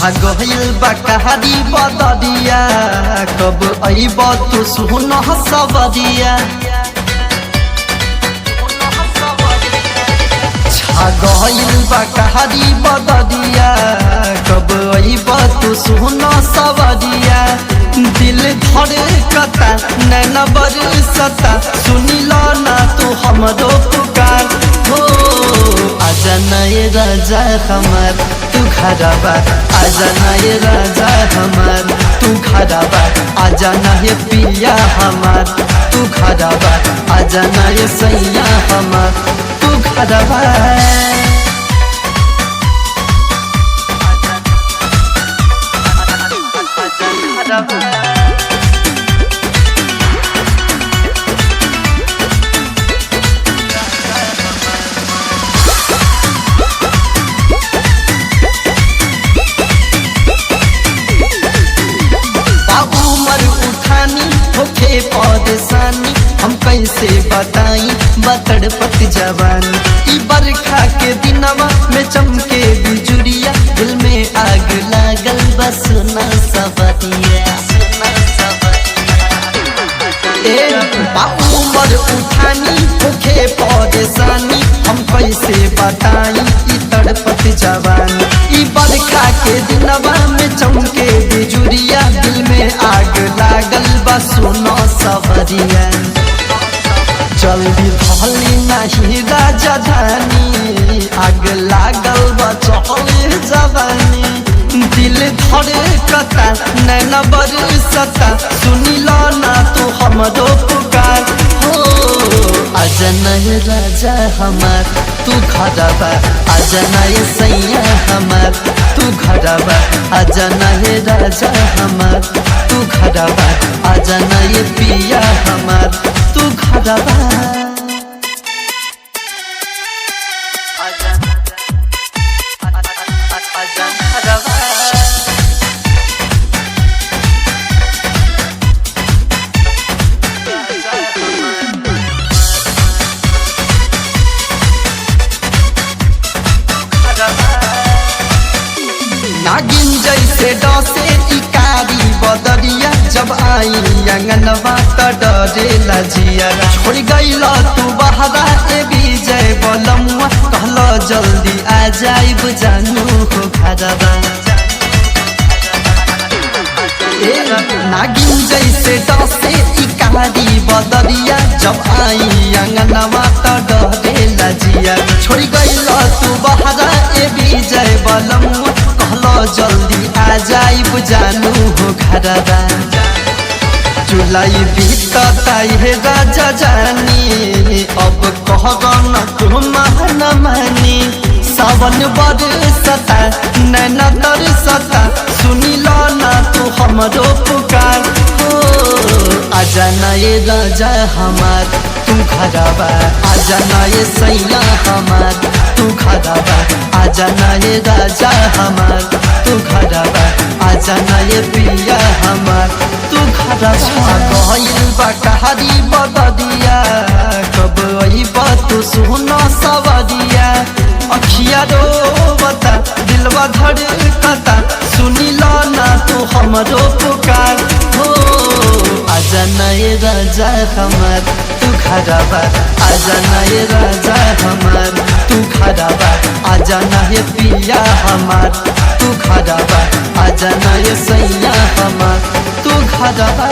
छागल बकहरी बदरिया कब अइब तू सुन सबरिया छागल बकहरी बदरिया कब अइब तू सुन सबरिया दिल धड़कता नैना बरसता सुनिला ना तू हमरो पुकार हो आजा नए राजा हमार तू घरबा आजा नए राजा हमार तू घरबा आजा नए पिया हमार तू घरबा आजा नए सैया हमार तू घरबा परेशानी हम कैसे बताई बतड़पत जवानी ई बरखा के दिनवा में चमके बिजुरिया दिल में आग लागल बस ना सबरिया उमर उठानी होखे परेशानी हम कैसे बताई ई तड़पत जवानी ई बरखा के दिनवा में चमके बिजुरिया दिल में आग लागल बस ना सबरिया जल्दी धली नहीं राजा धानी आग लागल बचल जवानी दिल धड़कता नैना बरसता सुनिला ना तू हमरो पुकार हो आजा नए राजा हमार तू घरबा आजा नए सैया हमार तू घरबा आजा नए राजा हमार तू घरबा आजा नए पिया हमार तू घरबा नागिन जैसे डसे इकारी बदरिया जब आई अंगनवा त डरेला जियरा छोड़ गईला तू बहरा ए विजय बलमुआ कहला जल्दी आ जाइब जानू हो घरबा नागिन जैसे डसे इकारी बदरिया जब आई अंगनवा त डरेला जियरा छोड़ गईला तू बहरा ए विजय बलमुआ जल्दी आ जाइब जानू हो घरबा जुलाई बीतता है राजा जानी अब कहगन तुम न मानी सावन बरसता नैना तरसता सुनिला ना तू हमरो पुकार हो आजा नए राजा हमार तू घरबा आजा नए सैया हमार तू घरबा आजा नए राजा हमार तू घरबा आजा नए पिया हमार तू घरबा गइल बकहरी बदरिया कब अइब तू सुन सबरिया अखिया रोवता दिलवा धड़कता सुनिला ना तू हमरो पुकार हो आजा नए राजा हमार तू घरबा आजा नए राजा हमार तू घरबा आजा नए पिया हमार तू घरबा आजा नए सैया हमार तू घरबा।